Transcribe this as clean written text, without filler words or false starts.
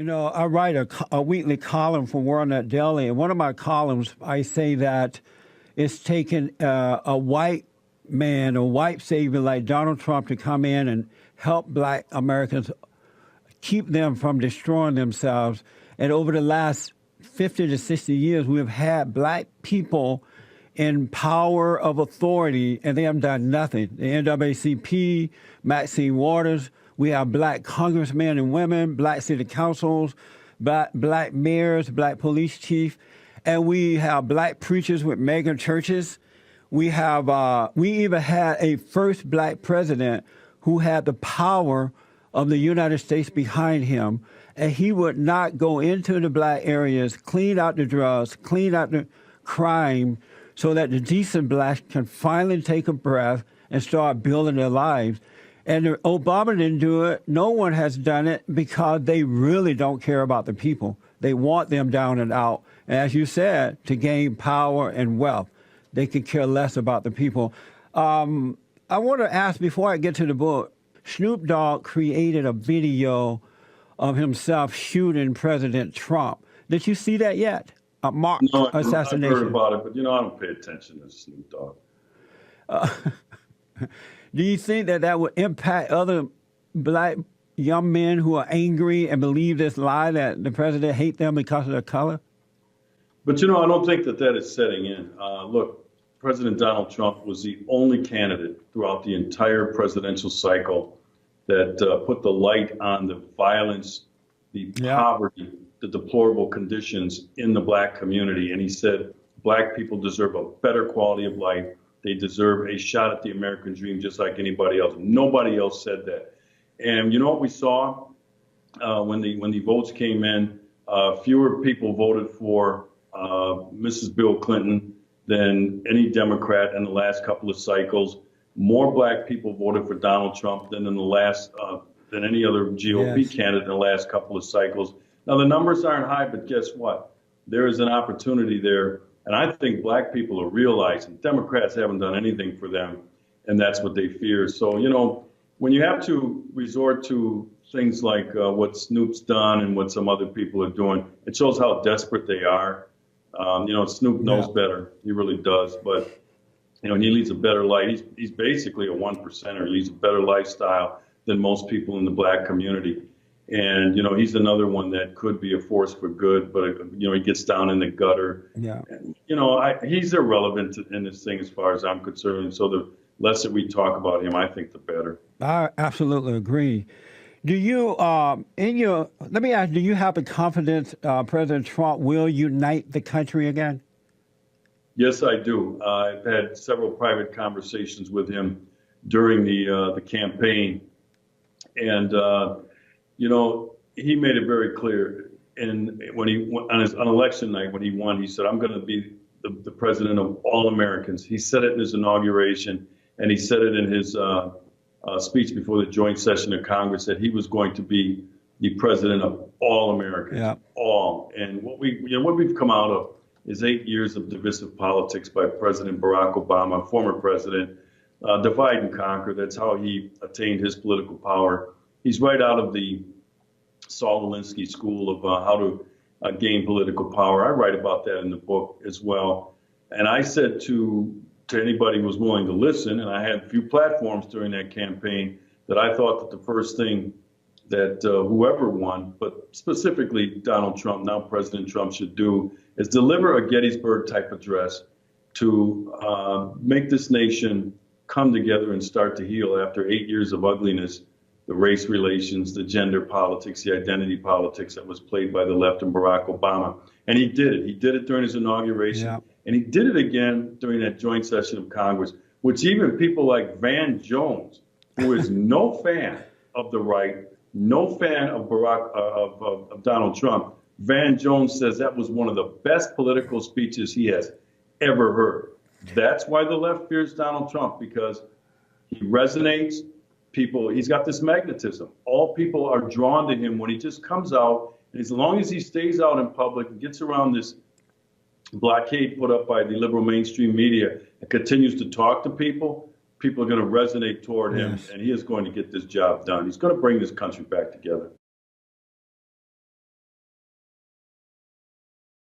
You know, I write a weekly column for WorldNet Daily, and one of my columns, I say that it's taken a white man, a white savior like Donald Trump to come in and help black Americans, keep them from destroying themselves. And over the last 50 to 60 years, we've had black people in power of authority, and they have done nothing. The NAACP, Maxine Waters, we have black congressmen and women, black city councils, black mayors, black police chief, and we have black preachers with mega churches. We even had a first black president who had the power of the United States behind him, and he would not go into the black areas, clean out the drugs, clean out the crime, so that the decent blacks can finally take a breath and start building their lives. And Obama didn't do it. No one has done it because they really don't care about the people. They want them down and out. And as you said, to gain power and wealth, they could care less about the people. I want to ask, before I get to the book, Snoop Dogg created a video of himself shooting President Trump. Did you see that yet? A mock assassination. I've heard about it, but, I don't pay attention to Snoop Dogg. Do you think that would impact other black young men who are angry and believe this lie that the president hates them because of their color? But, I don't think that is setting in. Look, President Donald Trump was the only candidate throughout the entire presidential cycle that put the light on the violence, the poverty, the deplorable conditions in the black community. And he said, black people deserve a better quality of life. They deserve a shot at the American dream just like anybody else. Nobody else said that. And you know what we saw when the votes came in? Fewer people voted for Mrs. Bill Clinton than any Democrat in the last couple of cycles. More black people voted for Donald Trump than than any other GOP candidate in the last couple of cycles. Now, the numbers aren't high, but guess what? There is an opportunity there. And I think black people are realizing Democrats haven't done anything for them, and that's what they fear. So, when you have to resort to things like what Snoop's done and what some other people are doing, it shows how desperate they are. Snoop knows better. He really does. But, he leads a better life. He's basically a one percenter. He leads a better lifestyle than most people in the black community. And, he's another one that could be a force for good, but, he gets down in the gutter. Yeah. And, he's irrelevant in this thing as far as I'm concerned. So the less that we talk about him, I think the better. I absolutely agree. Do you, let me ask, do you have the confidence President Trump will unite the country again? Yes, I do. I've had several private conversations with him during the campaign. And, he made it very clear. And on election night, when he won, he said, I'm going to be the president of all Americans. He said it in his inauguration, and he said it in his speech before the joint session of Congress, that he was going to be the president of all Americans, all. And what we've come out of is 8 years of divisive politics by President Barack Obama, former president, divide and conquer. That's how he attained his political power. He's right out of the Saul Alinsky school of how to gain political power. I write about that in the book as well. And I said to anybody who was willing to listen, and I had a few platforms during that campaign, that I thought that the first thing that whoever won, but specifically Donald Trump, now President Trump, should do is deliver a Gettysburg type address to make this nation come together and start to heal after 8 years of ugliness, the race relations, the gender politics, the identity politics that was played by the left and Barack Obama. And he did it. He did it during his inauguration. Yeah. And he did it again during that joint session of Congress, which even people like Van Jones, who is no fan of the right, no fan of of Donald Trump, Van Jones says that was one of the best political speeches he has ever heard. That's why the left fears Donald Trump, because he resonates. He's got this magnetism. All people are drawn to him when he just comes out. And as long as he stays out in public and gets around this blockade put up by the liberal mainstream media and continues to talk to people, people are going to resonate toward him, and he is going to get this job done. He's going to bring this country back together.